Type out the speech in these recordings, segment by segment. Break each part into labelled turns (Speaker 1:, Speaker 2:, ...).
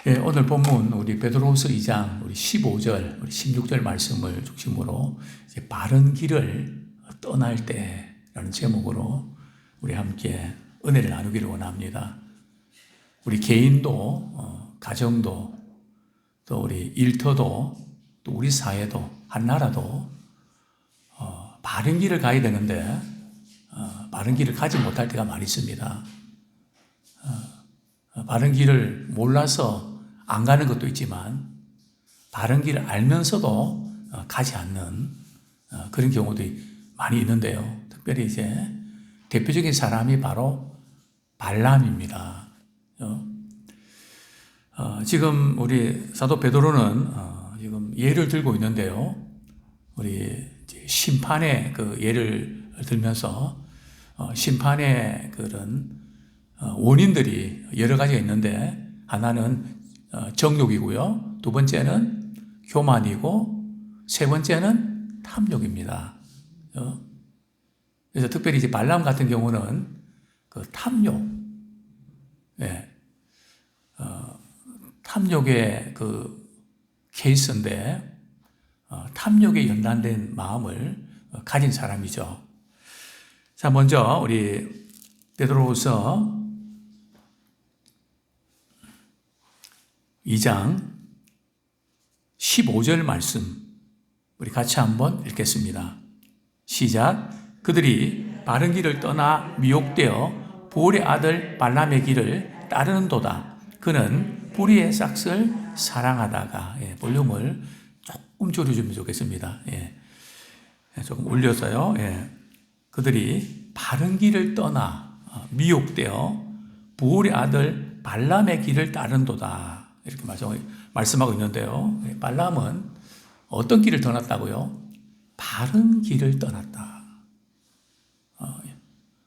Speaker 1: 예, 오늘 본문 우리 베드로후서 2장 우리 15절, 우리 16절 말씀을 중심으로 이제 바른 길을 떠날 때라는 제목으로 우리 함께 은혜를 나누기를 원합니다. 우리 개인도, 가정도, 또 우리 일터도, 또 우리 사회도, 한 나라도 바른 길을 가야 되는데 바른 길을 가지 못할 때가 많이 있습니다. 바른 길을 몰라서 안 가는 것도 있지만 바른 길을 알면서도 가지 않는 그런 경우들이 많이 있는데요. 특별히 이제 대표적인 사람이 바로 발람입니다. 지금 우리 사도 베드로는 지금 예를 들고 있는데요. 우리 심판의 그 예를 들면서 심판의 그런 원인들이 여러 가지가 있는데 하나는 정욕이고요. 두 번째는 교만이고 세 번째는 탐욕입니다. 그래서 특별히 이제 발람 같은 경우는 그 탐욕, 탐욕의 그 케이스인데 탐욕에 연관된 마음을 가진 사람이죠. 자, 먼저 우리 베드로후서 2장 15절 말씀 우리 같이 한번 읽겠습니다. 시작. 그들이 바른 길을 떠나 미혹되어 보울의 아들 발람의 길을 따르는도다. 그는 뿌리의 싹을 사랑하다가 볼륨을 조금 줄여주면 좋겠습니다. 조금 올려서요. 그들이 바른 길을 떠나 미혹되어 보울의 아들 발람의 길을 따른도다. 이렇게 말씀하고 있는데요. 발람은 어떤 길을 떠났다고요? 바른 길을 떠났다.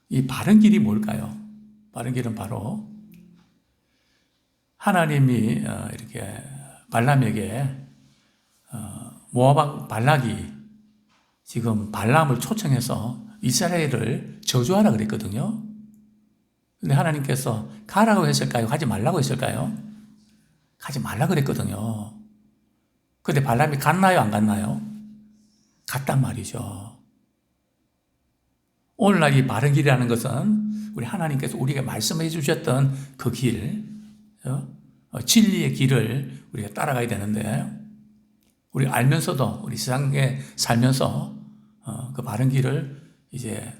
Speaker 1: 이 바른 길이 뭘까요? 바른 길은 바로 하나님이 이렇게 발람에게 모압 왕 발락이 지금 발람을 초청해서 이스라엘을 저주하라 그랬거든요. 근데 하나님께서 가라고 했을까요? 가지 말라고 했을까요? 가지 말라 그랬거든요. 근데 발람이 갔나요? 안 갔나요? 갔단 말이죠. 오늘날 이 바른 길이라는 것은 우리 하나님께서 우리에게 말씀해 주셨던 그 길, 진리의 길을 우리가 따라가야 되는데 우리 알면서도 우리 세상에 살면서 그 바른 길을 이제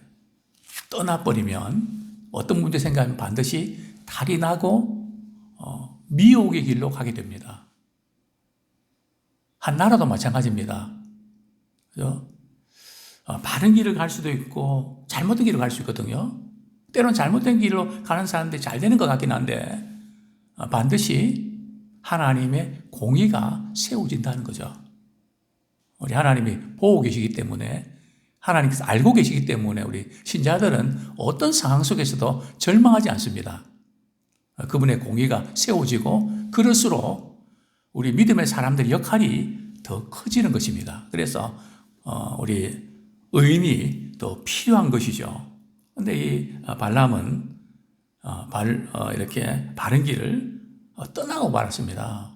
Speaker 1: 떠나버리면 어떤 문제 생각하면 반드시 탈이 나고 미혹의 길로 가게 됩니다. 한 나라도 마찬가지입니다. 그죠? 바른 길을 갈 수도 있고 잘못된 길을 갈 수 있거든요. 때로는 잘못된 길로 가는 사람들이 잘 되는 것 같긴 한데 반드시 하나님의 공의가 세워진다는 거죠. 우리 하나님이 보고 계시기 때문에 하나님께서 알고 계시기 때문에 우리 신자들은 어떤 상황 속에서도 절망하지 않습니다. 그분의 공의가 세워지고 그럴수록 우리 믿음의 사람들의 역할이 더 커지는 것입니다. 그래서 우리 의인이 더 필요한 것이죠. 그런데 이 발람은 이렇게 바른 길을 떠나고 말았습니다.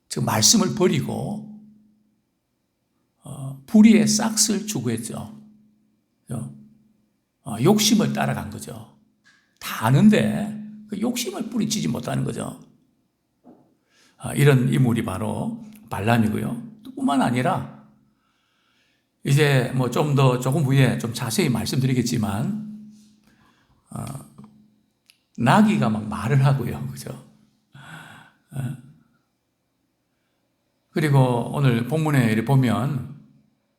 Speaker 1: 즉 말씀을 버리고 불의의 싹을 추구했죠. 욕심을 따라간 거죠. 다 아는데 그 욕심을 뿌리치지 못하는 거죠. 이런 인물이 바로 발람이고요. 뿐만 아니라 이제 뭐 조금 후에 좀 자세히 말씀드리겠지만 나귀가 막 말을 하고요, 그죠? 그리고 오늘 본문에 이렇게 보면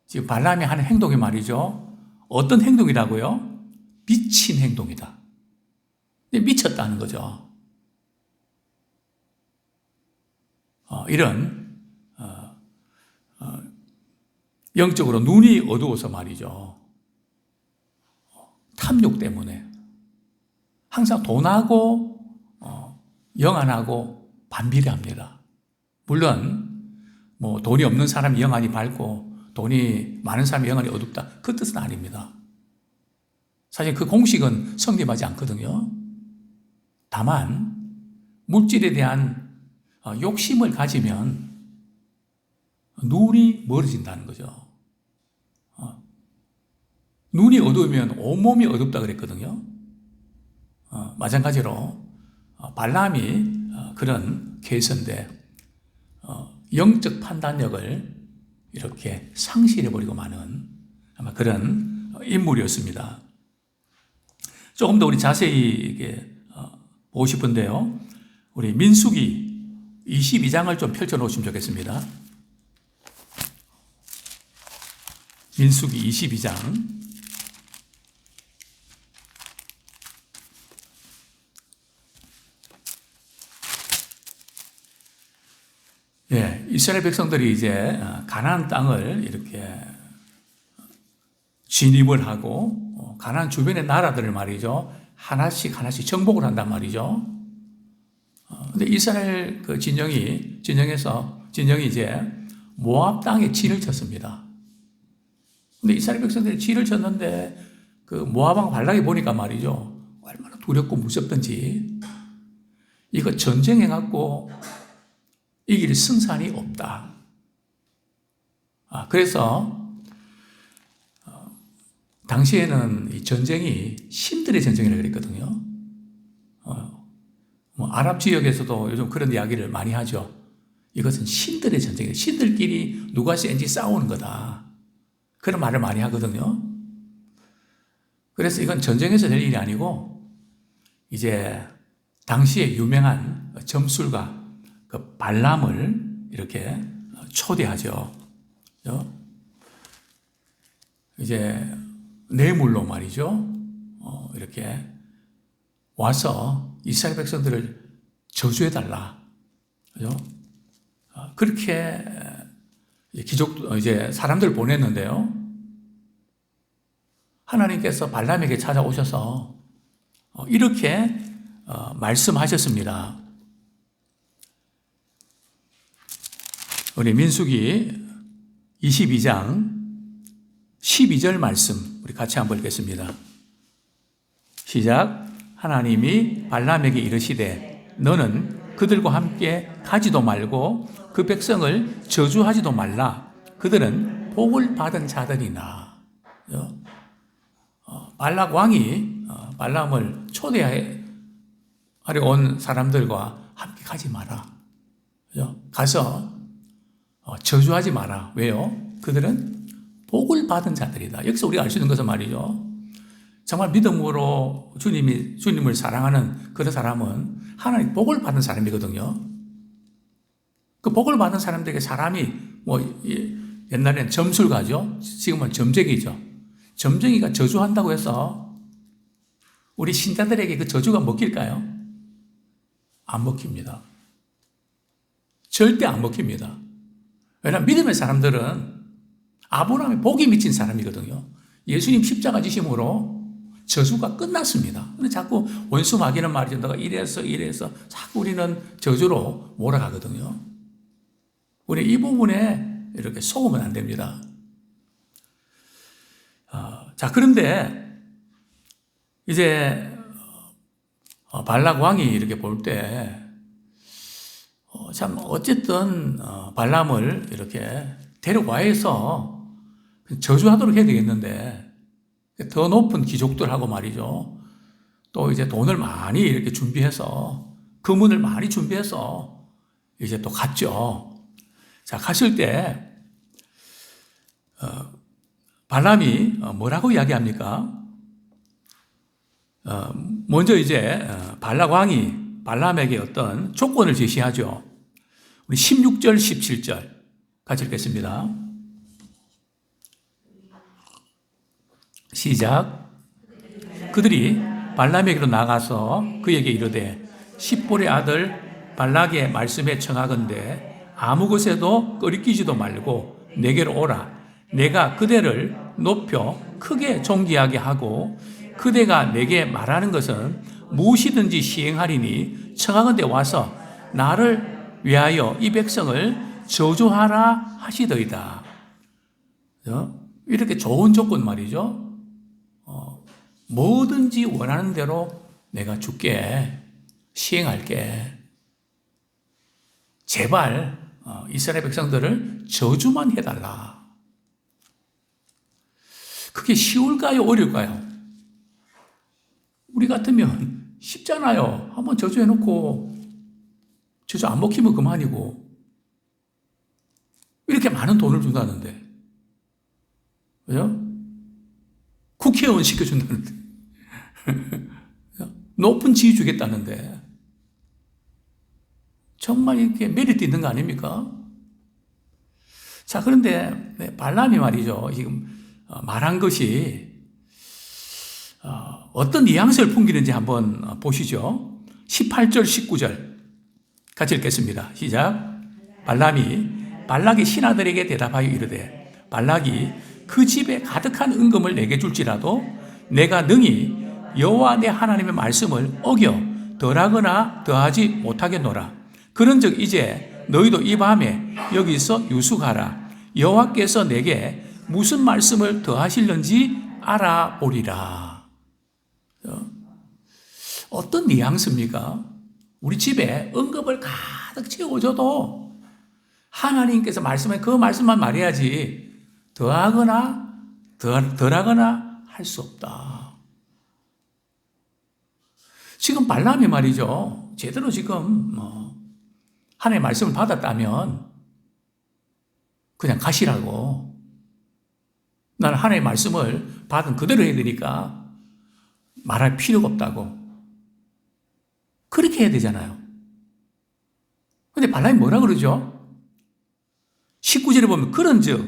Speaker 1: 지금 발람이 하는 행동이 말이죠. 어떤 행동이라고요? 미친 행동이다. 미쳤다는 거죠. 이런 영적으로 눈이 어두워서 말이죠. 탐욕 때문에 항상 돈하고 영안하고 반비례합니다. 물론 뭐 돈이 없는 사람이 영안이 밝고 돈이 많은 사람이 영안이 어둡다. 그 뜻은 아닙니다. 사실 그 공식은 성립하지 않거든요. 다만 물질에 대한 욕심을 가지면 눈이 멀어진다는 거죠. 눈이 어두우면 온몸이 어둡다 그랬거든요. 마찬가지로 발람이 그런 케이스인데 영적 판단력을 이렇게 상실해버리고 마는 아마 그런 인물이었습니다. 조금 더 우리 자세히 보고 싶은데요. 우리 민수기 22장을 좀 펼쳐놓으시면 좋겠습니다. 민수기 22장. 예, 이스라엘 백성들이 이제 가나안 땅을 이렇게 진입을 하고 가나안 주변의 나라들을 말이죠. 하나씩 정복을 한단 말이죠. 근데 이스라엘 그 진영이 이제 모압 땅에 진을 쳤습니다. 근데 이스라엘 백성들이 진을 쳤는데 그 모압 왕 발락이 보니까 말이죠. 얼마나 두렵고 무섭던지 이거 전쟁해갖고 이길 승산이 없다. 그래서 당시에는 이 전쟁이 신들의 전쟁이라고 그랬거든요. 아랍 지역에서도 요즘 그런 이야기를 많이 하죠. 이것은 신들의 전쟁이다. 신들끼리 누가 센지 싸우는 거다. 그런 말을 많이 하거든요. 그래서 이건 전쟁에서 될 일이 아니고 이제 당시에 유명한 점술가 그 발람을 이렇게 초대하죠. 이제 뇌물로 말이죠. 이렇게 와서 이스라엘 백성들을 저주해달라. 그죠? 그렇게 이제 사람들을 보냈는데요. 하나님께서 발람에게 찾아오셔서 이렇게 말씀하셨습니다. 우리 민수기 22장 12절 말씀 우리 같이 한번 읽겠습니다. 시작. 하나님이 발람에게 이르시되 너는 그들과 함께 가지도 말고 그 백성을 저주하지도 말라. 그들은 복을 받은 자들이나. 발락 왕이 발람을 초대하려 온 사람들과 함께 가지 마라. 가서 저주하지 마라. 왜요? 그들은 복을 받은 자들이다. 여기서 우리가 알 수 있는 것은 말이죠. 정말 믿음으로 주님을 사랑하는 그런 사람은 하나님 복을 받은 사람이거든요. 그 복을 받은 사람들에게 사람이 옛날에는 점술가죠. 지금은 점쟁이죠. 점쟁이가 저주한다고 해서 우리 신자들에게 그 저주가 먹힐까요? 안 먹힙니다. 절대 안 먹힙니다. 왜냐하면 믿음의 사람들은 아브라함의 복이 미친 사람이거든요. 예수님 십자가 지심으로 저주가 끝났습니다. 근데 자꾸 원수 마귀는 말이죠. 너가 이래서 자꾸 우리는 저주로 몰아가거든요. 우리 이 부분에 이렇게 속으면 안 됩니다. 자, 그런데 이제 발락 왕이 이렇게 볼 때 참 어쨌든 발람을 이렇게 데려와 해서 저주하도록 해야 되겠는데 더 높은 귀족들하고 말이죠. 또 이제 돈을 많이 이렇게 준비해서 금은을 많이 준비해서 이제 또 갔죠. 자, 갔을 때 발람이 뭐라고 이야기합니까? 먼저 이제 발락 왕이 발람에게 어떤 조건을 제시하죠. 우리 16절, 17절 같이 읽겠습니다. 시작. 그들이 발람에게로 나가서 그에게 이르되 십볼의 아들 발락의 말씀에 청하건대 아무 것에도 끄리끼지도 말고 내게로 오라. 내가 그대를 높여 크게 존귀하게 하고 그대가 내게 말하는 것은 무엇이든지 시행하리니 청하건대 와서 나를 위하여 이 백성을 저주하라 하시더이다. 이렇게 좋은 조건 말이죠. 뭐든지 원하는 대로 내가 줄게, 시행할게. 제발 이스라엘 백성들을 저주만 해달라. 그게 쉬울까요? 어려울까요? 우리 같으면 쉽잖아요. 한번 저주해놓고 저주 안 먹히면 그만이고, 이렇게 많은 돈을 준다는데, 그죠? 국회의원 시켜준다는데, 높은 지위 주겠다는데, 정말 이렇게 메리트 있는 거 아닙니까? 자, 그런데 발람이 말이죠. 지금 말한 것이 어떤 뉘앙스를 풍기는지 한번 보시죠. 18절, 19절 같이 읽겠습니다. 시작. 발락이 신하들에게 대답하여 이르되, 발락이 그 집에 가득한 은금을 내게 줄지라도 내가 능히 여호와 내 하나님의 말씀을 어겨 덜하거나 더하지 못하겠노라. 그런즉 이제 너희도 이 밤에 여기서 유숙하라. 여호와께서 내게 무슨 말씀을 더하실는지 알아보리라. 어떤 뉘앙스입니까? 우리 집에 은급을 가득 채워줘도 하나님께서 말씀에 그 말씀만 말해야지 더하거나 덜하거나 할 수 없다. 지금 발람이 말이죠. 제대로 지금 하나님의 말씀을 받았다면 그냥 가시라고. 나는 하나님의 말씀을 받은 그대로 해야 되니까 말할 필요가 없다고. 그렇게 해야 되잖아요. 근데 발람이 뭐라 그러죠? 19절에 보면 그런즉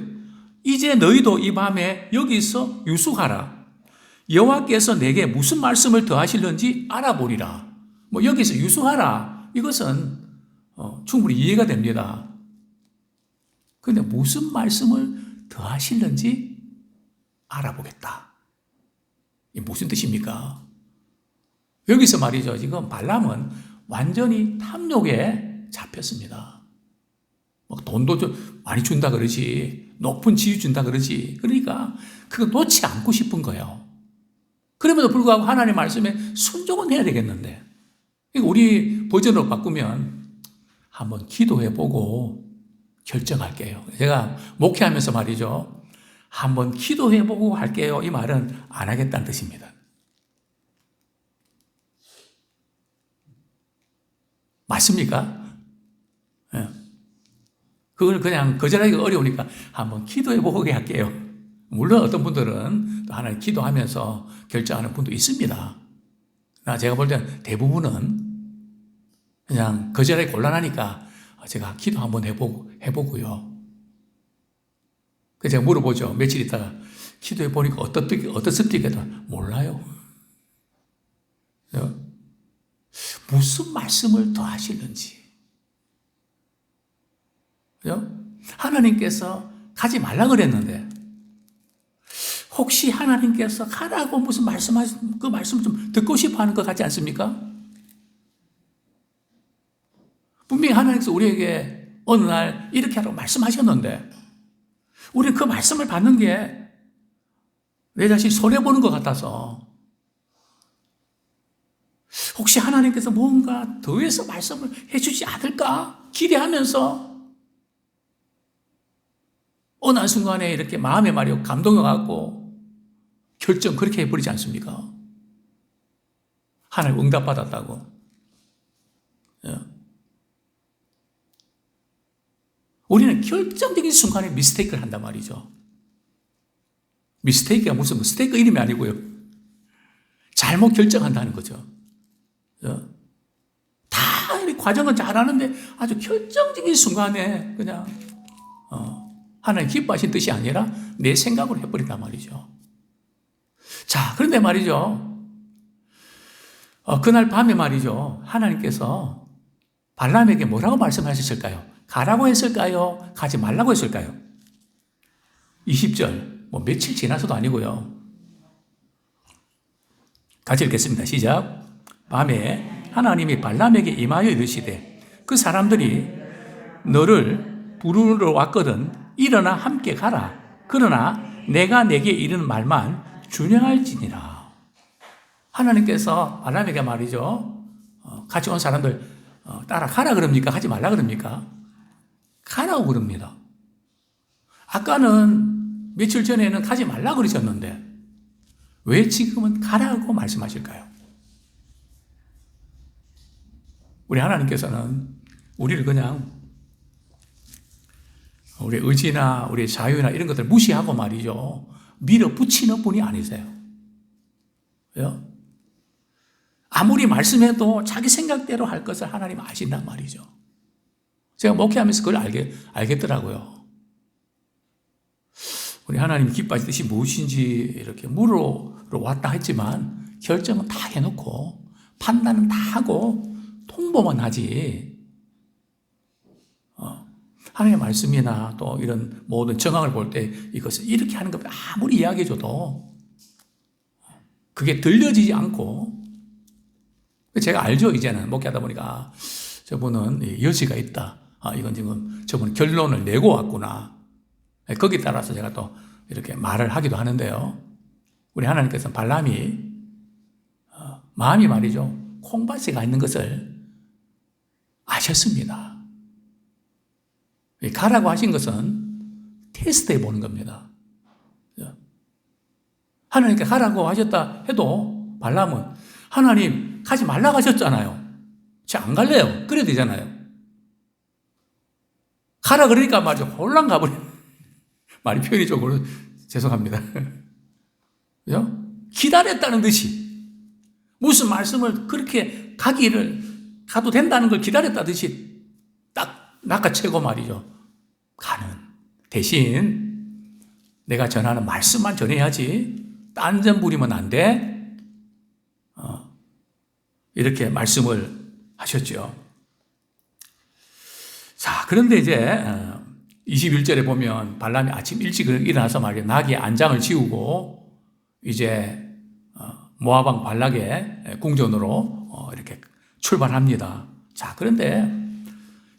Speaker 1: 이제 너희도 이 밤에 여기서 유숙하라. 여호와께서 내게 무슨 말씀을 더하실는지 알아보리라. 여기서 유숙하라. 이것은 충분히 이해가 됩니다. 그런데 무슨 말씀을 더하실는지 알아보겠다. 이게 무슨 뜻입니까? 여기서 말이죠. 지금 발람은 완전히 탐욕에 잡혔습니다. 돈도 좀 많이 준다 그러지, 높은 지위 준다 그러지. 그러니까 그거 놓지 않고 싶은 거예요. 그럼에도 불구하고 하나님의 말씀에 순종은 해야 되겠는데, 우리 버전으로 바꾸면 한번 기도해보고 결정할게요. 제가 목회하면서 말이죠, 한번 기도해보고 할게요. 이 말은 안 하겠다는 뜻입니다. 맞습니까? 예. 그걸 그냥 거절하기가 어려우니까 한번 기도해보게 할게요. 물론 어떤 분들은 또 하나님 기도하면서 결정하는 분도 있습니다. 제가 볼 때는 대부분은 그냥 거절하기 곤란하니까 제가 기도 한번 해보고요. 그래서 제가 물어보죠. 며칠 있다가 기도해보니까 어떻습니까? 몰라요. 무슨 말씀을 더 하시는지. 하나님께서 가지 말라 그랬는데 혹시 하나님께서 가라고 무슨 말씀하신 그 말씀을 좀 듣고 싶어 하는 것 같지 않습니까? 분명히 하나님께서 우리에게 어느 날 이렇게 하라고 말씀하셨는데 우리는 그 말씀을 받는 게 내 자신이 손해보는 것 같아서 혹시 하나님께서 뭔가 더해서 말씀을 해주지 않을까 기대하면서 어느 한순간에 이렇게 마음에 말이요 감동해갖고 결정 그렇게 해버리지 않습니까? 하나님 응답받았다고. 우리는 결정적인 순간에 미스테이크를 한단 말이죠. 미스테이크가 무슨 스테이크 이름이 아니고요. 잘못 결정한다는 거죠. 다 과정은 잘하는데 아주 결정적인 순간에 그냥 하나님 기뻐하신 뜻이 아니라 내 생각으로 해버린단 말이죠. 자, 그런데 말이죠. 그날 밤에 말이죠. 하나님께서 발람에게 뭐라고 말씀하셨을까요? 가라고 했을까요? 가지 말라고 했을까요? 20절, 며칠 지나서도 아니고요. 같이 읽겠습니다. 시작. 밤에 하나님이 발람에게 임하여 이르시되 그 사람들이 너를 부르러 왔거든 일어나 함께 가라. 그러나 내가 내게 이르는 말만 준행할지니라. 하나님께서 발람에게 말이죠. 같이 온 사람들 따라가라 그럽니까? 하지 말라 그럽니까? 가라고 그럽니다. 아까는 며칠 전에는 가지 말라 그러셨는데 왜 지금은 가라고 말씀하실까요? 우리 하나님께서는 우리를 그냥 우리 의지나 우리 자유나 이런 것들 무시하고 말이죠. 밀어붙이는 분이 아니세요. 왜요? 아무리 말씀해도 자기 생각대로 할 것을 하나님 아신단 말이죠. 제가 목회하면서 그걸 알겠더라고요. 우리 하나님 기뻐하실 뜻이 무엇인지 이렇게 물으러 왔다 했지만 결정은 다 해놓고 판단은 다 하고 통보만 하지. 하나님의 말씀이나 또 이런 모든 정황을 볼 때 이것을 이렇게 하는 것 아무리 이야기해줘도 그게 들려지지 않고 제가 알죠. 이제는 목회하다 보니까 저분은 여지가 있다. 이건 지금 저분은 결론을 내고 왔구나. 거기에 따라서 제가 또 이렇게 말을 하기도 하는데요. 우리 하나님께서는 발람이 마음이 말이죠. 콩밭에 가 있는 것을 아셨습니다. 가라고 하신 것은 테스트해 보는 겁니다. 하나님께 가라고 하셨다 해도 발람은 하나님 가지 말라고 하셨잖아요. 제가 안 갈래요. 그래야 되잖아요. 가라 그러니까 말이죠. 홀랑 가버려. 말이 표현이 조금 죄송합니다. 기다렸다는 듯이 무슨 말씀을 그렇게 가도 된다는 걸 기다렸다듯이 딱 낚아채고 말이죠. 가는 대신 내가 전하는 말씀만 전해야지 딴전 부리면 안 돼. 이렇게 말씀을 하셨죠. 자, 그런데 이제 21절에 보면 발람이 아침 일찍 일어나서 말이에요. 나귀의 안장을 지우고 이제 모압 왕 발락의 궁전으로 이렇게 출발합니다. 자, 그런데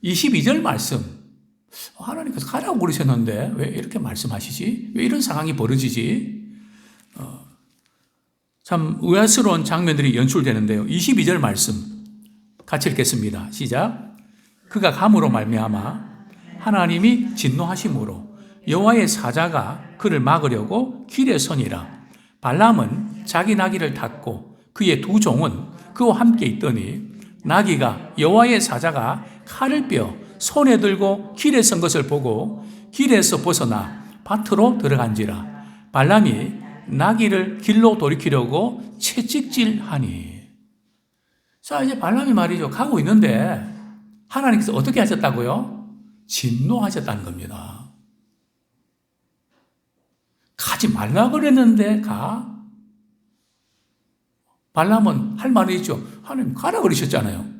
Speaker 1: 22절 말씀 하나님께서 가라고 그러셨는데 왜 이렇게 말씀하시지? 왜 이런 상황이 벌어지지? 참 의아스러운 장면들이 연출되는데요. 22절 말씀 같이 읽겠습니다. 시작. 그가 감으로 말미암아 하나님이 진노하심으로 여호와의 사자가 그를 막으려고 길에 서니라. 발람은 자기 나귀를 탔고 그의 두 종은 그와 함께 있더니 나귀가 여호와의 사자가 칼을 빼어 손에 들고 길에 선 것을 보고 길에서 벗어나 밭으로 들어간지라. 발람이 나귀를 길로 돌이키려고 채찍질하니. 자, 이제 발람이 말이죠. 가고 있는데 하나님께서 어떻게 하셨다고요? 진노하셨다는 겁니다. 가지 말라 그랬는데 가? 발람은 할 말이 있죠. 하나님 가라 그러셨잖아요.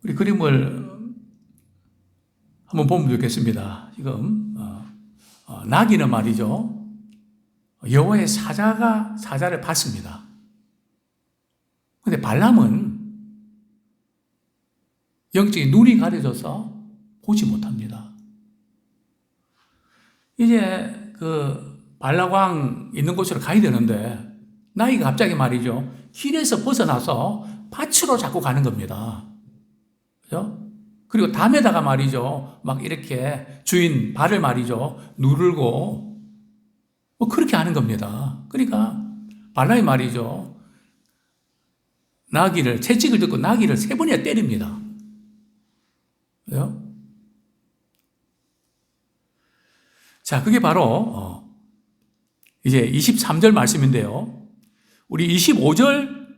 Speaker 1: 우리 그림을 한번 보면 좋겠습니다. 지금 나귀는 말이죠. 여호와의 사자를 봤습니다. 그런데 발람은 영적인 눈이 가려져서 보지 못합니다. 이제 그 발락왕 있는 곳으로 가야 되는데 나귀가 갑자기 말이죠. 길에서 벗어나서 밭으로 자꾸 가는 겁니다. 그죠? 그리고 담에다가 말이죠. 막 이렇게 주인 발을 말이죠. 누르고 뭐 그렇게 하는 겁니다. 그러니까 발람이 말이죠. 채찍을 듣고 나귀를 3번이나 때립니다. 그죠? 자, 그게 바로 이제 23절 말씀인데요. 우리 25절부터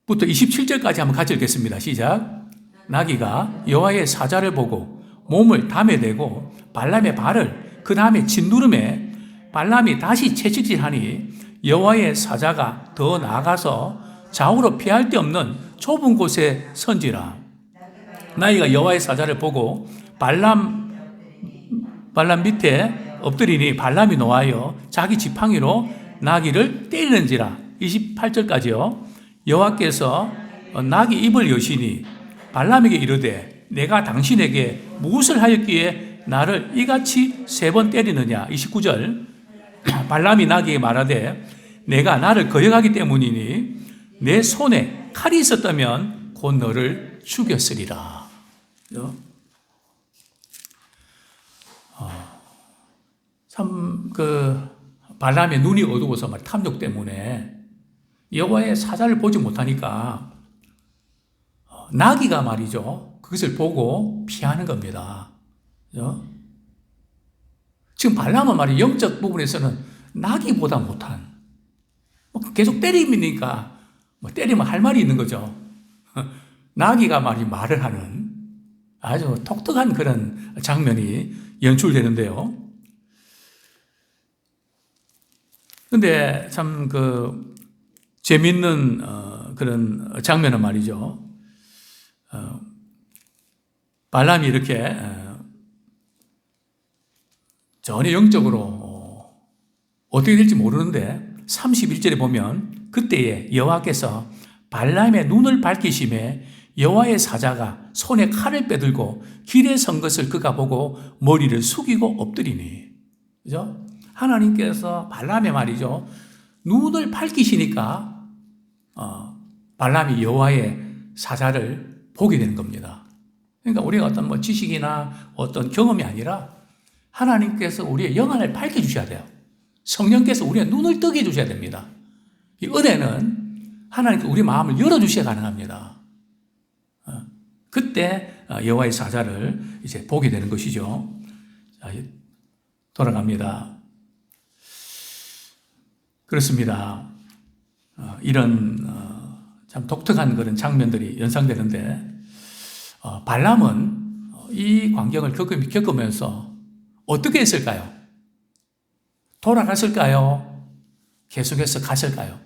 Speaker 1: 27절까지 한번 같이 읽겠습니다. 시작. 나귀가 여호와의 사자를 보고 몸을 담에 대고 발람의 발을 그 다음에 짓누름에 발람이 다시 채찍질하니 여호와의 사자가 더 나아가서 좌우로 피할 데 없는 좁은 곳에 선지라. 나귀가 여호와의 사자를 보고 발람 밑에 엎드리니 발람이 노하여 자기 지팡이로 나귀를 때리는지라. 28절까지요. 여호와께서 나귀 입을 여시니 발람에게 이르되 내가 당신에게 무엇을 하였기에 나를 이같이 3번 때리느냐. 29절 발람이 나귀에게 말하되 내가 나를 거역하기 때문이니 내 손에 칼이 있었다면 곧 너를 죽였으리라. 참 발람의 눈이 어두워서 탐욕 때문에 여호와의 사자를 보지 못하니까 나귀가 말이죠. 그것을 보고 피하는 겁니다. 지금 발람은 말이 영적 부분에서는 나귀보다 못한, 계속 때리니까 때리면 할 말이 있는 거죠. 나귀가 말을 하는 아주 독특한 그런 장면이 연출되는데요. 근데 참 재밌는 그런 장면은 말이죠. 발람이 이렇게 전혀 영적으로 어떻게 될지 모르는데 31절에 보면 그때에 여호와께서 발람의 눈을 밝히심에 여호와의 사자가 손에 칼을 빼들고 길에 선 것을 그가 보고 머리를 숙이고 엎드리니. 그죠? 하나님께서 발람의 말이죠. 눈을 밝히시니까 발람이 여호와의 사자를 보게 되는 겁니다. 그러니까 우리가 어떤 지식이나 어떤 경험이 아니라 하나님께서 우리의 영안을 밝혀주셔야 돼요. 성령께서 우리의 눈을 뜨게 해주셔야 됩니다. 이 은혜는 하나님께서 우리 마음을 열어주셔야 가능합니다. 그때 여호와의 사자를 이제 보게 되는 것이죠. 자, 돌아갑니다. 그렇습니다. 이런 참 독특한 그런 장면들이 연상되는데 발람은 이 광경을 겪으면서 어떻게 했을까요? 돌아갔을까요? 계속해서 갔을까요?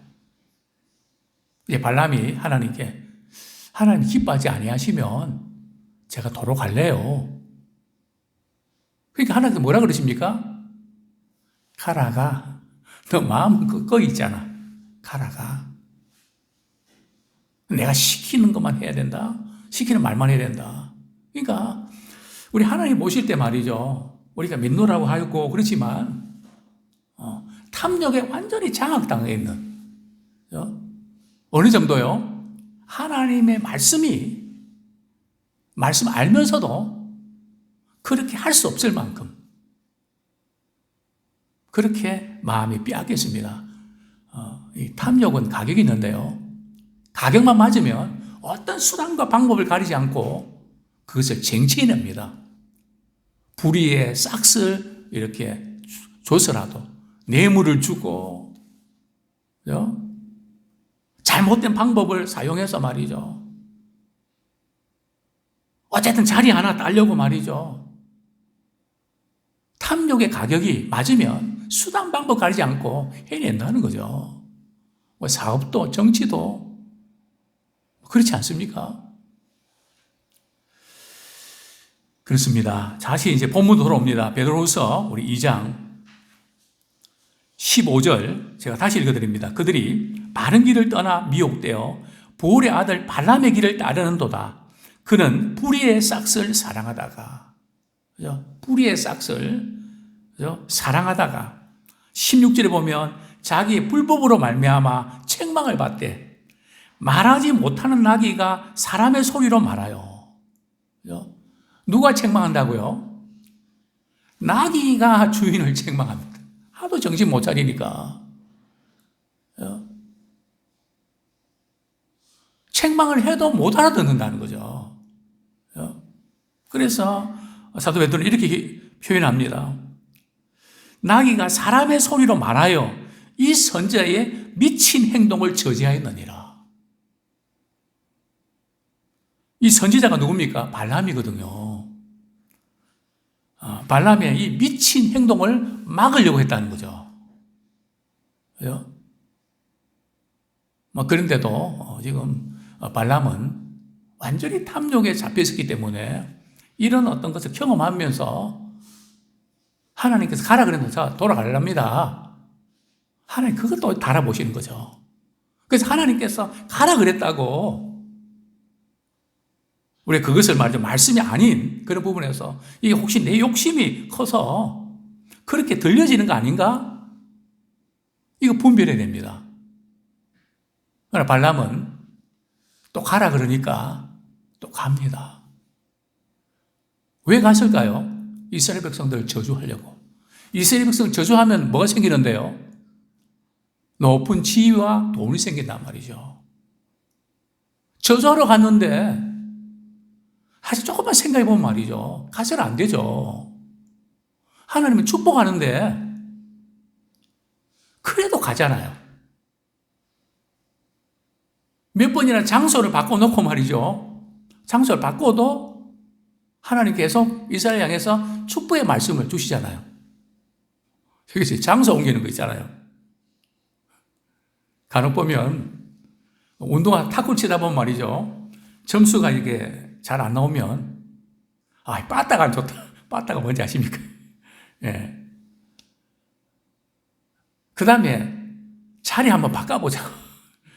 Speaker 1: 이제 발람이 하나님께 하나님 기뻐하지 아니하시면 제가 도로 갈래요. 그러니까 하나님께서 뭐라 그러십니까? 가라가. 너 마음은 거기 있잖아. 가라가. 내가 시키는 것만 해야 된다. 시키는 말만 해야 된다. 그러니까 우리 하나님 모실 때 말이죠. 우리가 믿노라고 하고 그렇지만 탐욕에 완전히 장악당해 있는 어느 정도요? 하나님의 말씀 알면서도 그렇게 할 수 없을 만큼 그렇게 마음이 빼앗겼습니다. 이 탐욕은 가격이 있는데요. 가격만 맞으면 어떤 수단과 방법을 가리지 않고 그것을 쟁취해냅니다. 불의의 싹을 이렇게 줘서라도 뇌물을 주고 잘못된 방법을 사용해서 말이죠. 어쨌든 자리 하나 따려고 말이죠. 탐욕의 가격이 맞으면 수단 방법 가리지 않고 해낸다는 거죠. 사업도 정치도 그렇지 않습니까? 그렇습니다. 다시 이제 본문으로 돌아옵니다. 베드로후서 우리 2장 15절 제가 다시 읽어드립니다. 그들이 바른 길을 떠나 미혹되어 보울의 아들 발람의 길을 따르는도다. 그는 불의의 싹을 사랑하다가, 그죠? 불의의 싹을, 그죠? 사랑하다가 16절에 보면 자기의 불법으로 말미암아 책망을 받되 말하지 못하는 나귀가 사람의 소리로 말하여. 그죠? 누가 책망한다고요? 나귀가 주인을 책망합니다. 하도 정신 못 차리니까. 책망을 해도 못 알아듣는다는 거죠. 그래서 사도 베드로는 이렇게 표현합니다. 나귀가 사람의 소리로 말하여 이 선지자의 미친 행동을 저지하였느니라. 이 선지자가 누굽니까? 발람이거든요. 발람의 이 미친 행동을 막으려고 했다는 거죠. 그런데도 지금 발람은 완전히 탐욕에 잡혀 있었기 때문에 이런 어떤 것을 경험하면서 하나님께서 가라 그랬는데 돌아가랍니다. 하나님 그것도 달아보시는 거죠. 그래서 하나님께서 가라 그랬다고 우리 그것을 말이죠. 말씀이 아닌 그런 부분에서 이게 혹시 내 욕심이 커서 그렇게 들려지는 거 아닌가? 이거 분별해야 됩니다. 그러나 발람은 또 가라 그러니까 또 갑니다. 왜 갔을까요? 이스라엘 백성들을 저주하려고. 이스라엘 백성을 저주하면 뭐가 생기는데요? 높은 지위와 돈이 생긴단 말이죠. 저주하러 갔는데 사실 조금만 생각해 보면 말이죠. 가서는 안 되죠. 하나님은 축복하는데 그래도 가잖아요. 몇 번이나 장소를 바꿔놓고 말이죠. 장소를 바꿔도 하나님 계속 이스라엘 향해서 축복의 말씀을 주시잖아요. 여기서 장소 옮기는 거 있잖아요. 간혹 보면 운동화 탁구 치다 보면 말이죠. 점수가 이게 잘 안 나오면 빠따가 안 좋다. 빠따가 뭔지 아십니까? 예. 그 다음에 자리 한번 바꿔보자고.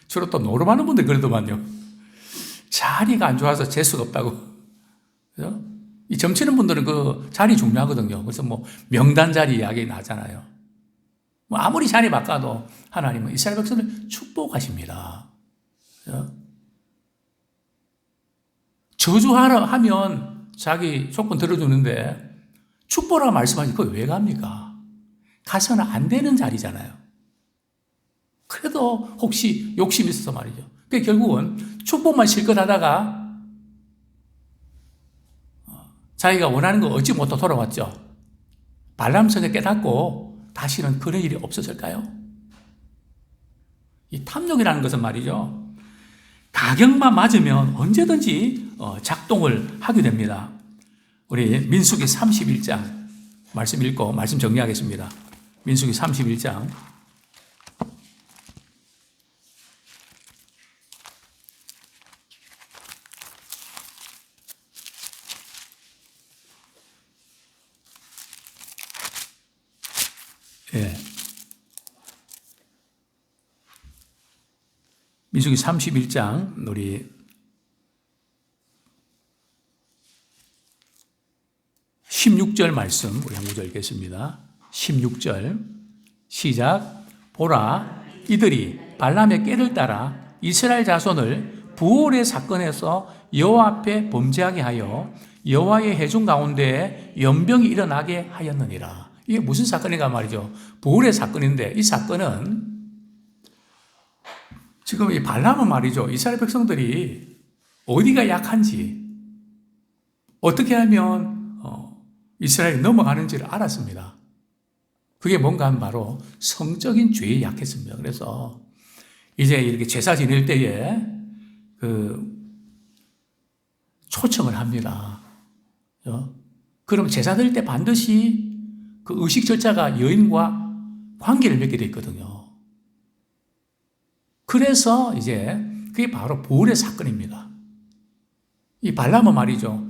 Speaker 1: 주로 또 노름하는 분들 그러더만요. 자리가 안 좋아서 재수가 없다고. 그죠? 이 점치는 분들은 그 자리 중요하거든요. 그래서 뭐 명단 자리 이야기 나잖아요. 뭐 아무리 자리 바꿔도 하나님은 이스라엘 백성을 축복하십니다. 그죠? 저주하라 하면 자기 조건 들어주는데 축복이라고 말씀하지 그거 왜 갑니까? 가서는 안 되는 자리잖아요. 그래도 혹시 욕심이 있어서 말이죠. 그러니까 결국은 축복만 실컷 하다가 자기가 원하는 거 얻지 못하고 돌아왔죠. 발람성에 깨닫고 다시는 그런 일이 없었을까요? 이 탐욕이라는 것은 말이죠. 가격만 맞으면 언제든지 작동을 하게 됩니다. 우리 민수기 31장 말씀 읽고 말씀 정리하겠습니다. 민수기 31장 민수기 31장 우리 16절 말씀 우리 한 구절 읽겠습니다. 16절 시작. 보라 이들이 발람의 꾀를 따라 이스라엘 자손을 부올의 사건에서 여호와 앞에 범죄하게 하여 여호와의 회중 가운데에 연병이 일어나게 하였느니라. 이게 무슨 사건인가 말이죠. 부올의 사건인데 이 사건은 지금 이 발람은 말이죠. 이스라엘 백성들이 어디가 약한지 어떻게 하면 이스라엘이 넘어가는지를 알았습니다. 그게 뭔가 하면 바로 성적인 죄에 약했습니다. 그래서 이제 이렇게 제사 지낼 때에 초청을 합니다. 그럼 제사 드릴 때 반드시 그 의식 절차가 여인과 관계를 맺게 돼 있거든요. 그래서 이제 그게 바로 부올의 사건입니다. 이 발람은 말이죠.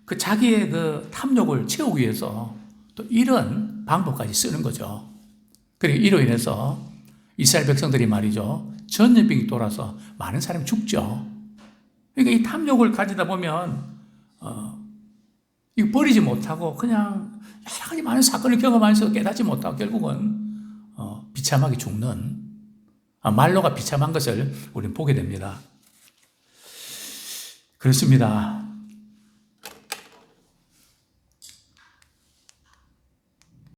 Speaker 1: 그 자기의 그 탐욕을 채우기 위해서 또 이런 방법까지 쓰는 거죠. 그리고 이로 인해서 이스라엘 백성들이 말이죠. 전염병이 돌아서 많은 사람이 죽죠. 그러니까 이 탐욕을 가지다 보면 이거 버리지 못하고 그냥 여러 가지 많은 사건을 경험하면서 깨닫지 못하고 결국은 비참하게 죽는 말로가 비참한 것을 우리는 보게 됩니다. 그렇습니다.